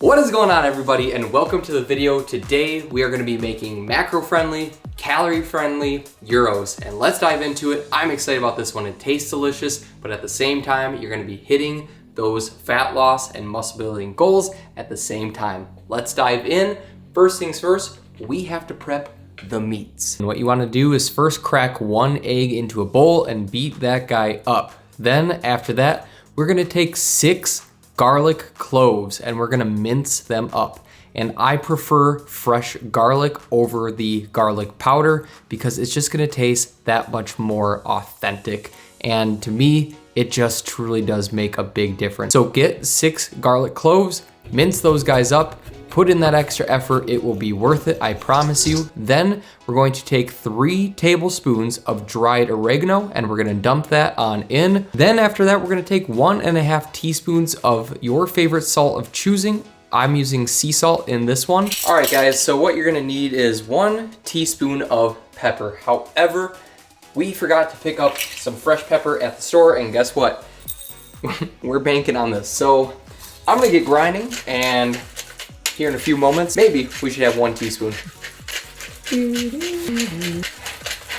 What is going on, everybody, and welcome to the video. Today we are going to be making macro-friendly, calorie-friendly gyros, and let's dive into it. I'm excited about this one. It tastes delicious, but at the same time you're going to be hitting those fat loss and muscle building goals at the same time. Let's dive in. First things first, we have to prep the meats. And what you want to do is first crack one egg into a bowl and beat that guy up. Then after that, we're going to take 6 garlic cloves and we're gonna mince them up. And I prefer fresh garlic over the garlic powder because it's just gonna taste that much more authentic. And to me, it just truly does make a big difference. So get 6 garlic cloves, mince those guys up, put in that extra effort, it will be worth it, I promise you. Then we're going to take 3 tablespoons of dried oregano and we're gonna dump that on in. Then after that, we're gonna take 1.5 teaspoons of your favorite salt of choosing. I'm using sea salt in this one. All right, guys, so what you're gonna need is 1 teaspoon of pepper. However, we forgot to pick up some fresh pepper at the store, and guess what? We're banking on this. So I'm gonna get grinding, and here in a few moments, maybe we should have 1 teaspoon.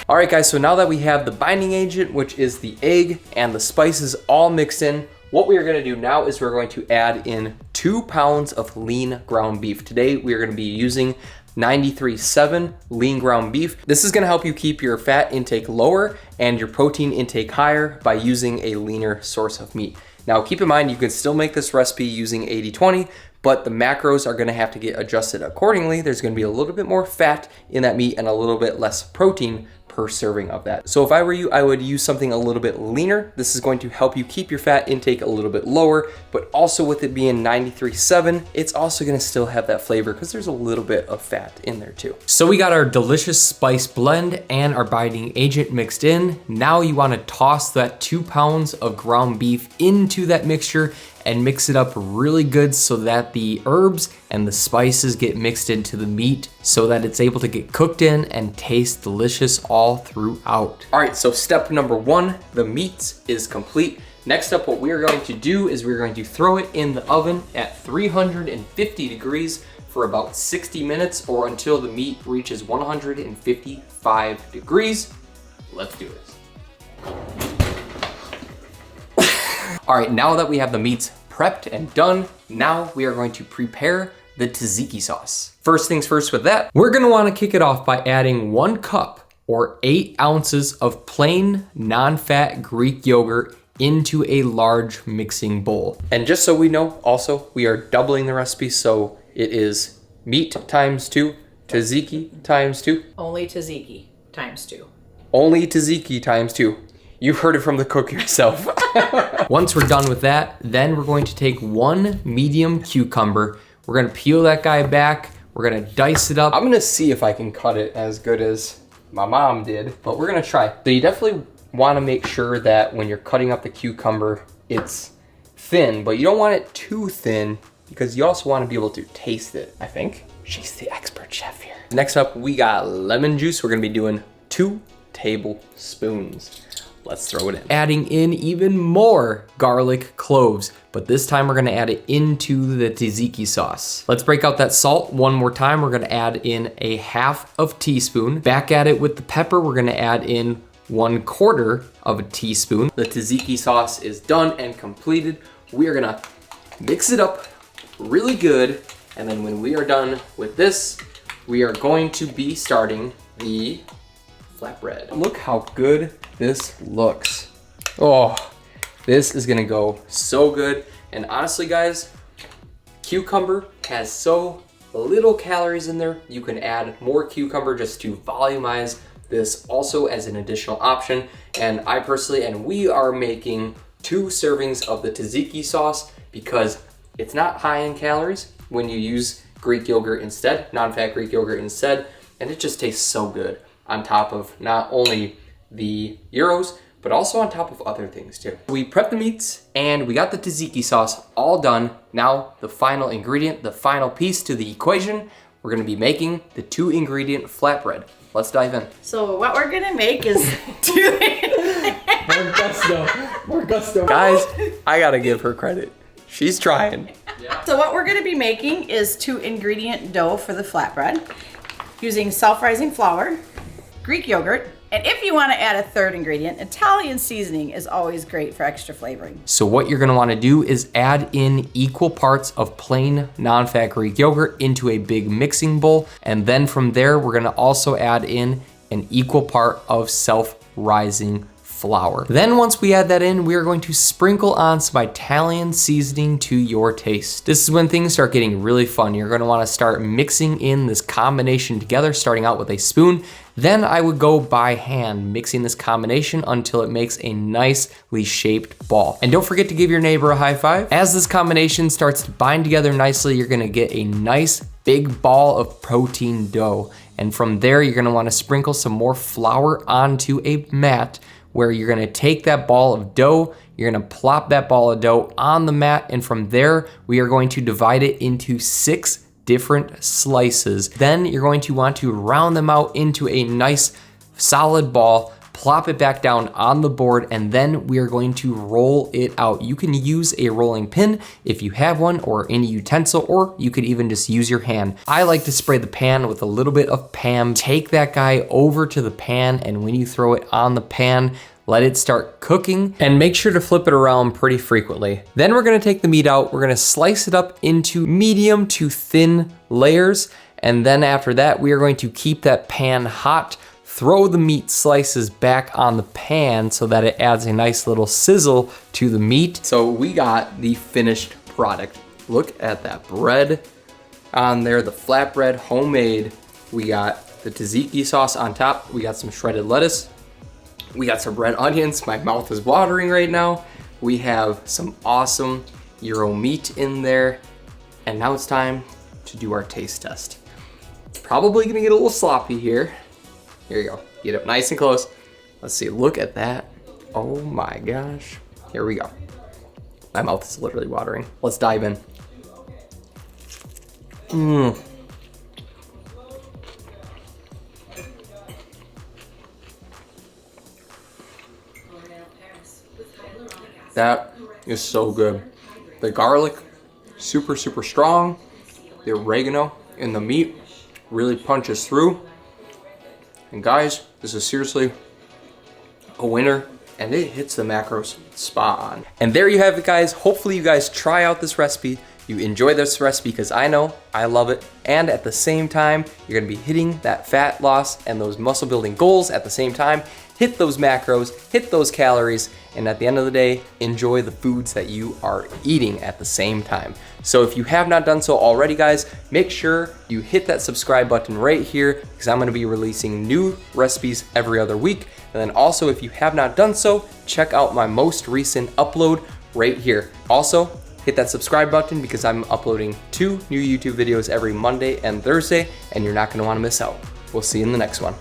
All right, guys, so now that we have the binding agent, which is the egg and the spices all mixed in, what we are gonna do now is we're going to add in 2 pounds of lean ground beef. Today, we are gonna be using 93.7 lean ground beef. This is gonna help you keep your fat intake lower and your protein intake higher by using a leaner source of meat. Now, keep in mind, you can still make this recipe using 80-20, but the macros are gonna have to get adjusted accordingly. There's gonna be a little bit more fat in that meat and a little bit less protein per serving of that. So if I were you, I would use something a little bit leaner. This is going to help you keep your fat intake a little bit lower, but also with it being 93.7, it's also gonna still have that flavor because there's a little bit of fat in there too. So we got our delicious spice blend and our binding agent mixed in. Now you wanna toss that 2 pounds of ground beef into that mixture and mix it up really good so that the herbs and the spices get mixed into the meat so that it's able to get cooked in and taste delicious all throughout. All right, so step number 1, the meat is complete. Next up, what we're going to do is we're going to throw it in the oven at 350 degrees for about 60 minutes or until the meat reaches 155 degrees. Let's do this. All right, now that we have the meats prepped and done, now we are going to prepare the tzatziki sauce. First things first with that, we're gonna wanna kick it off by adding 1 cup or 8 ounces of plain non-fat Greek yogurt into a large mixing bowl. And just so we know, also, we are doubling the recipe, so it is meat times 2, tzatziki times 2. Only tzatziki times 2. Only tzatziki times 2. You've heard it from the cook yourself. Once we're done with that, then we're going to take 1 medium cucumber. We're gonna peel that guy back. We're gonna dice it up. I'm gonna see if I can cut it as good as my mom did, but we're gonna try. So you definitely wanna make sure that when you're cutting up the cucumber, it's thin, but you don't want it too thin because you also wanna be able to taste it, I think. She's the expert chef here. Next up, we got lemon juice. We're gonna be doing 2 tablespoons. Let's throw it in. Adding in even more garlic cloves, but this time we're gonna add it into the tzatziki sauce. Let's break out that salt one more time. We're gonna add in a 1/2 teaspoon. Back at it with the pepper, we're gonna add in 1/4 teaspoon. The tzatziki sauce is done and completed. We are gonna mix it up really good, and then when we are done with this, we are going to be starting the flatbread. Look how good this looks. Oh, this is gonna go so good. And honestly, guys, cucumber has so little calories in there. You can add more cucumber just to volumize this also as an additional option. And I personally, and we are making 2 servings of the tzatziki sauce because it's not high in calories when you use Greek yogurt instead, non-fat Greek yogurt instead, and it just tastes so good on top of not only the gyros, but also on top of other things too. We prepped the meats and we got the tzatziki sauce all done. Now the final ingredient, the final piece to the equation, we're gonna be making the 2 ingredient flatbread. Let's dive in. So what we're gonna make is More gusto. Guys, I gotta give her credit. She's trying. So what we're gonna be making is 2-ingredient dough for the flatbread using self-rising flour, Greek yogurt, and if you want to add a third ingredient, Italian seasoning is always great for extra flavoring. So what you're gonna wanna do is add in equal parts of plain non-fat Greek yogurt into a big mixing bowl. And then from there, we're gonna also add in an equal part of self-rising flour. Then once we add that in, we are going to sprinkle on some Italian seasoning to your taste. This is when things start getting really fun. You're gonna wanna start mixing in this combination together, starting out with a spoon. Then I would go by hand, mixing this combination until it makes a nicely shaped ball. And don't forget to give your neighbor a high five. As this combination starts to bind together nicely, you're gonna get a nice big ball of protein dough. And from there, you're gonna wanna sprinkle some more flour onto a mat where you're gonna take that ball of dough, you're gonna plop that ball of dough on the mat, and from there, we are going to divide it into 6 different slices. Then you're going to want to round them out into a nice solid ball, plop it back down on the board, and then we are going to roll it out. You can use a rolling pin if you have one, or any utensil, or you could even just use your hand. I like to spray the pan with a little bit of Pam. Take that guy over to the pan, and when you throw it on the pan, let it start cooking, and make sure to flip it around pretty frequently. Then we're gonna take the meat out, we're gonna slice it up into medium to thin layers, and then after that, we are going to keep that pan hot, throw the meat slices back on the pan so that it adds a nice little sizzle to the meat. So we got the finished product. Look at that bread on there, the flatbread, homemade. We got the tzatziki sauce on top, we got some shredded lettuce, we got some red onions. My mouth is watering right now. We have some awesome Gyro meat in there. And now it's time to do our taste test. Probably gonna get a little sloppy here. Here you go, get up nice and close. Let's see, look at that. Oh my gosh. Here we go. My mouth is literally watering. Let's dive in. That is so good. The garlic, super, super strong. The oregano in the meat really punches through. And guys, this is seriously a winner, and it hits the macros spot on. And there you have it, guys. Hopefully you guys try out this recipe. You enjoy this recipe, because I know I love it. And at the same time, you're gonna be hitting that fat loss and those muscle building goals at the same time. Hit those macros, hit those calories, and at the end of the day, enjoy the foods that you are eating at the same time. So if you have not done so already, guys, make sure you hit that subscribe button right here, because I'm gonna be releasing new recipes every other week. And then also, if you have not done so, check out my most recent upload right here. Also, hit that subscribe button, because I'm uploading 2 new YouTube videos every Monday and Thursday, and you're not gonna wanna miss out. We'll see you in the next one.